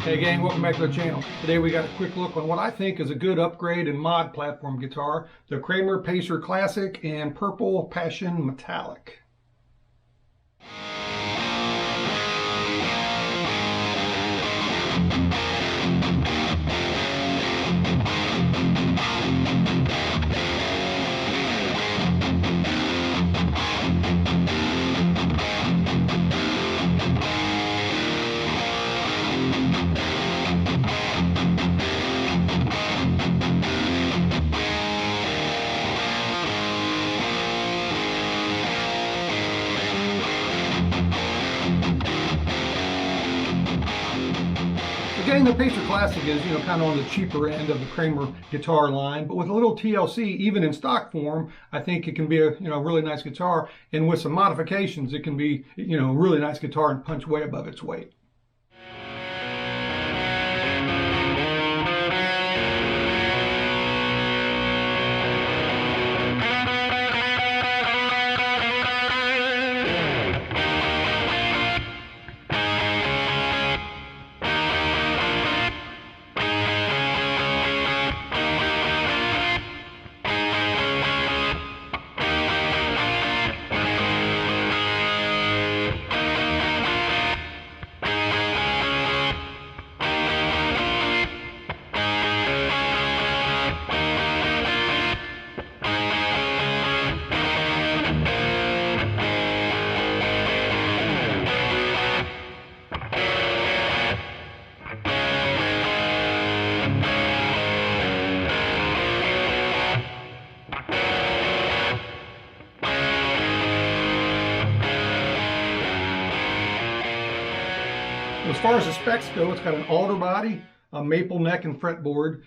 Hey gang, welcome back to the channel. Today we got a quick look on what I think is a good upgrade and mod platform guitar, the Kramer Pacer Classic and Purple Passion Metallic. Again, the Pacer Classic is, kind of on the cheaper end of the Kramer guitar line, but with a little TLC, even in stock form, I think it can be a, really nice guitar. And with some modifications, it can be, a really nice guitar and punch way above its weight. As far as the specs go, it's got an alder body, a maple neck and fretboard,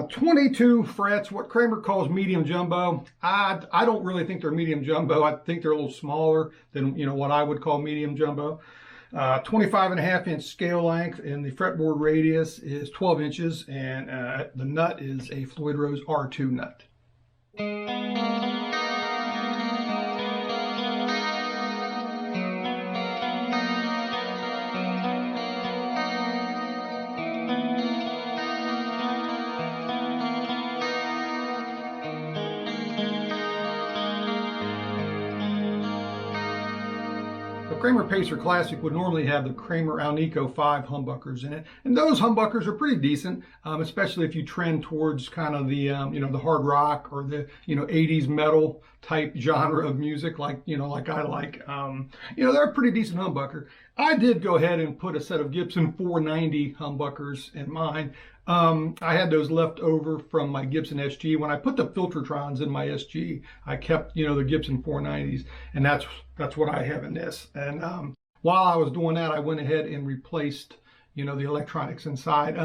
22 frets, what Kramer calls medium jumbo. I don't really think they're medium jumbo. I think they're a little smaller than what I would call medium jumbo. 25.5-inch scale length, and the fretboard radius is 12 inches, and the nut is a Floyd Rose R2 nut. The Kramer Pacer Classic would normally have the Kramer Alnico 5 humbuckers in it, and those humbuckers are pretty decent, especially if you trend towards kind of the the hard rock or the 80s metal type genre of music, like like I like. They're a pretty decent humbucker. I did go ahead and put a set of Gibson 490 humbuckers in mine. I had those left over from my Gibson SG. When I put the Filtertrons in my SG, I kept the Gibson 490s, and that's what I have in this. And while I was doing that, I went ahead and replaced the electronics inside.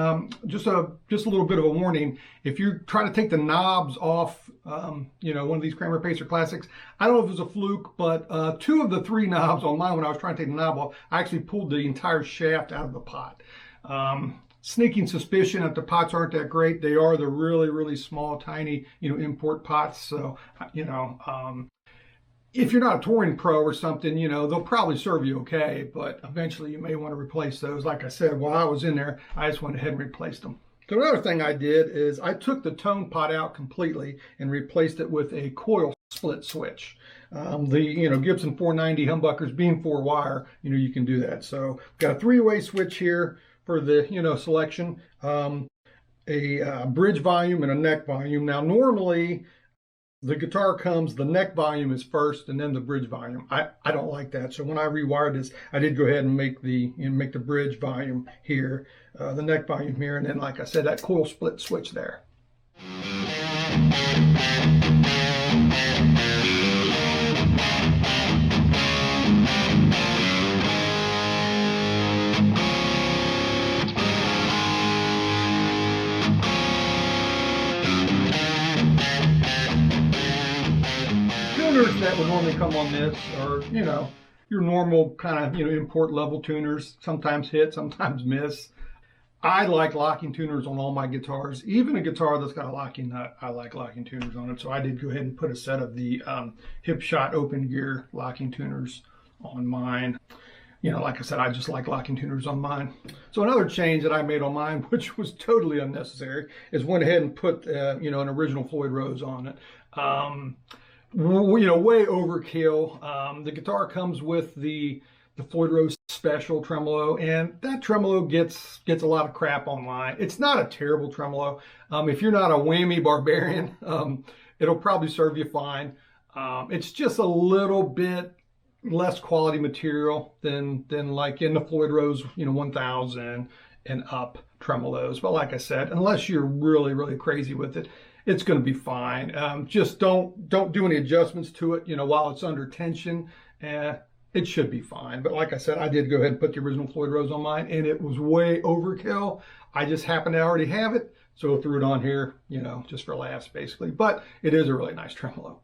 Just a little bit of a warning: if you're trying to take the knobs off one of these Kramer Pacer Classics, I don't know if it was a fluke, but 2 of the 3 knobs on mine, when I was trying to take the knob off, I actually pulled the entire shaft out of the pot. Sneaking suspicion that the pots aren't that great. They are the really, really small, tiny, import pots. So, if you're not a touring pro or something, they'll probably serve you okay, but eventually you may want to replace those. Like I said, while I was in there, I just went ahead and replaced them. So another thing I did is I took the tone pot out completely and replaced it with a COIL split switch. The Gibson 490 humbuckers being 4-wire, you can do that. So got a 3-way switch here for the selection, a bridge volume and a neck volume. Now normally the guitar comes, the neck volume is first and then the bridge volume. I don't like that, so when I rewired this, I did go ahead and make the bridge volume here, the neck volume here, and then, like I said, that COIL split switch there. Tuners that would normally come on this are, your normal kind of, import level tuners. Sometimes hit, sometimes miss. I like locking tuners on all my guitars. Even a guitar that's got a locking nut, I like locking tuners on it. So I did go ahead and put a set of the Hipshot open gear locking tuners on mine. you know, like I said, I just like locking tuners on mine. So another change that I made on mine, which was totally unnecessary, is went ahead and put, you know, an original Floyd Rose on it. You know, way overkill. The guitar comes with the Floyd Rose Special tremolo, and that tremolo gets a lot of crap online. It's not a terrible tremolo. If you're not a whammy barbarian, it'll probably serve you fine. It's just a little bit less quality material than like in the Floyd Rose, you know, 1000 and up tremolos. But like I said, unless you're really crazy with it, it's going to be fine. Just don't do any adjustments to it, you know, while it's under tension. It should be fine. But like I said, I did go ahead and put the original Floyd Rose on mine, and it was way overkill. I just happened to already have it, so I threw it on here, you know, just for laughs, basically. But it is a really nice tremolo.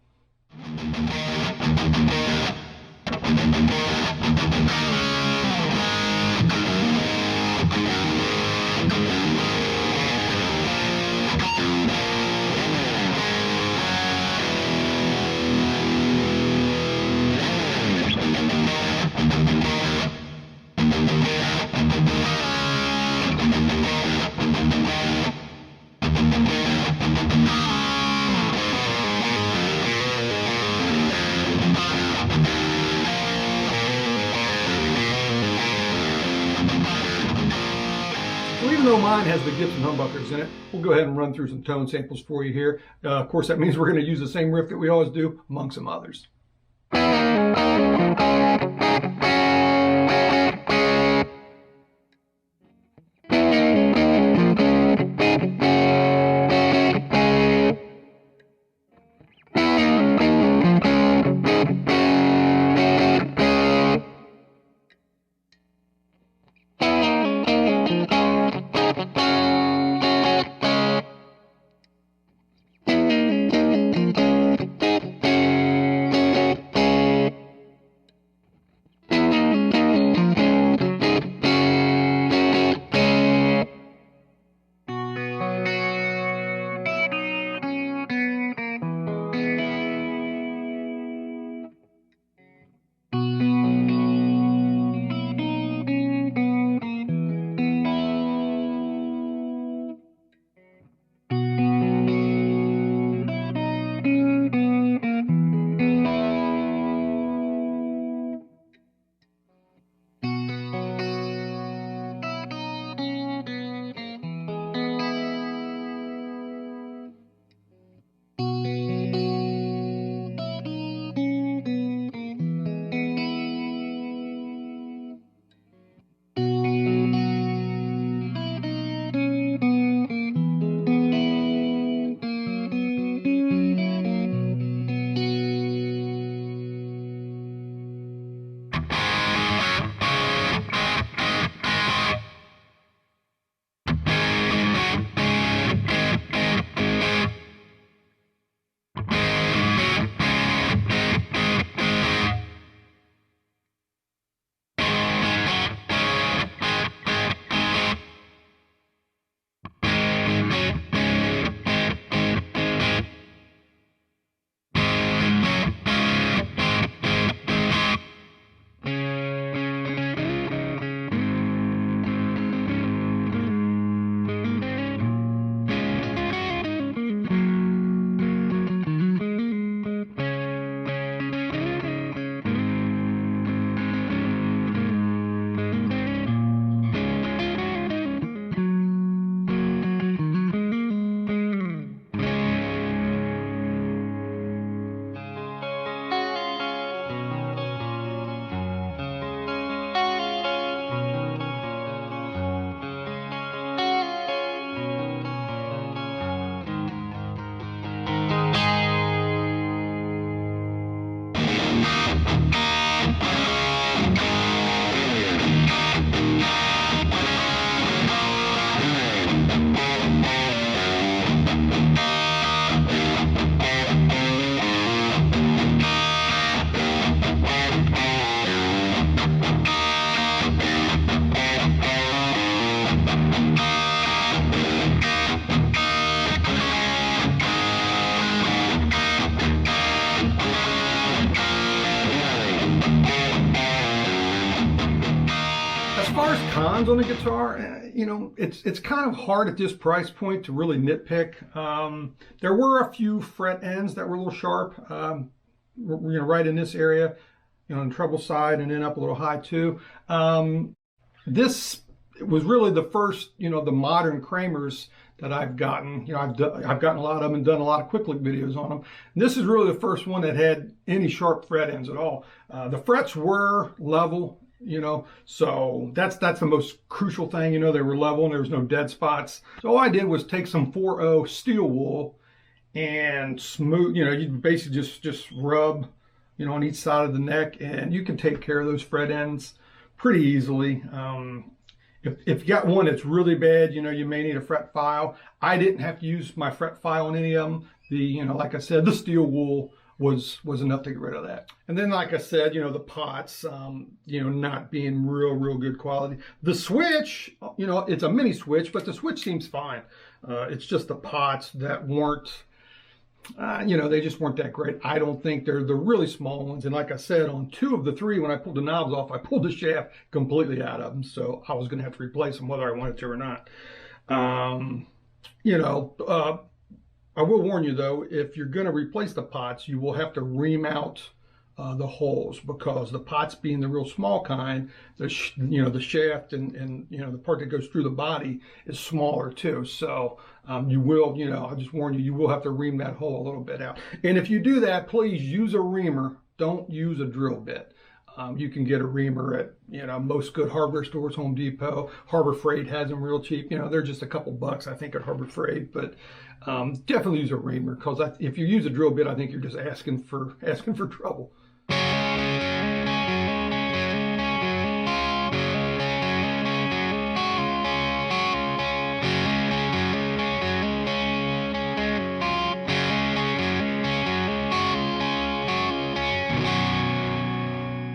Even though mine has the Gibson humbuckers in it, we'll go ahead and run through some tone samples for you here. Of course, that means we're going to use the same riff that we always do, among some others. far as cons on the guitar, you know, it's kind of hard at this price point to really nitpick. There were a few fret ends that were a little sharp, you know, right in this area, you know, on the treble side, and then up a little high too. This was really the first, you know, the modern Kramers that I've gotten. You know, I've gotten a lot of them and done a lot of quick look videos on them. And this is really the first one that had any sharp fret ends at all. The frets were level, you know, so that's the most crucial thing. You know, they were level and there was no dead spots. So all I did was take some 4.0 steel wool and smooth, you know, you basically just rub, you know, on each side of the neck, and you can take care of those fret ends pretty easily. If you got one that's really bad, you know, you may need a fret file. I didn't have to use my fret file on any of them. You know, like I said, the steel wool was enough to get rid of that. And then, like I said, you know, the pots, you know, not being real good quality. The switch, you know, it's a mini switch, but the switch seems fine. It's just the pots that weren't, you know, they just weren't that great. I don't think they're the really small ones. And like I said, on 2 of the 3, when I pulled the knobs off, I pulled the shaft completely out of them. So I was going to have to replace them whether I wanted to or not. You know, I will warn you though, if you're going to replace the pots, you will have to remount the holes, because the pots being the real small kind, you know, the shaft and you know, the part that goes through the body is smaller too. So you will, you know, I'll just warn you, you will have to ream that hole a little bit out. And if you do that, please use a reamer. Don't use a drill bit. You can get a reamer at, you know, most good hardware stores, Home Depot. Harbor Freight has them real cheap. You know, they're just a couple bucks, I think, at Harbor Freight. But definitely use a reamer, because if you use a drill bit, I think you're just asking for trouble.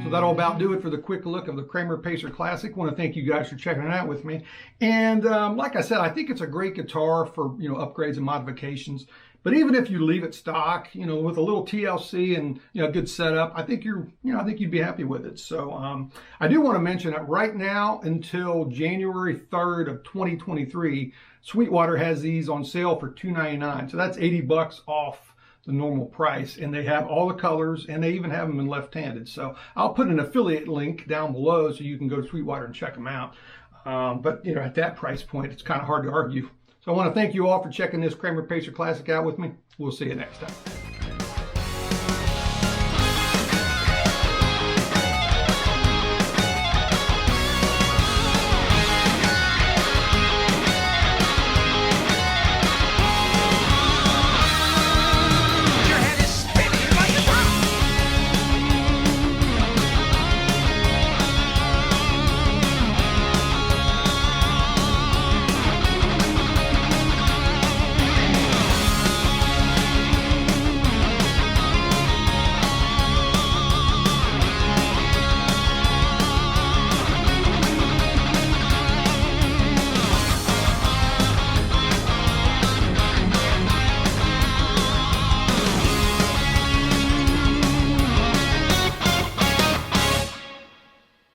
So that'll about do it for the quick look of the Kramer Pacer Classic. I want to thank you guys for checking it out with me. And like I said, I think it's a great guitar for, you know, upgrades and modifications. But even if you leave it stock, you know, with a little TLC and, you know, good setup, I think I think you'd be happy with it. So I do want to mention that right now until January 3rd of 2023, Sweetwater has these on sale for $2.99. So that's 80 bucks off the normal price, and they have all the colors, and they even have them in left-handed. So I'll put an affiliate link down below so you can go to Sweetwater and check them out. But you know, at that price point, it's kind of hard to argue. So I want to thank you all for checking this Kramer Pacer Classic out with me. We'll see you next time.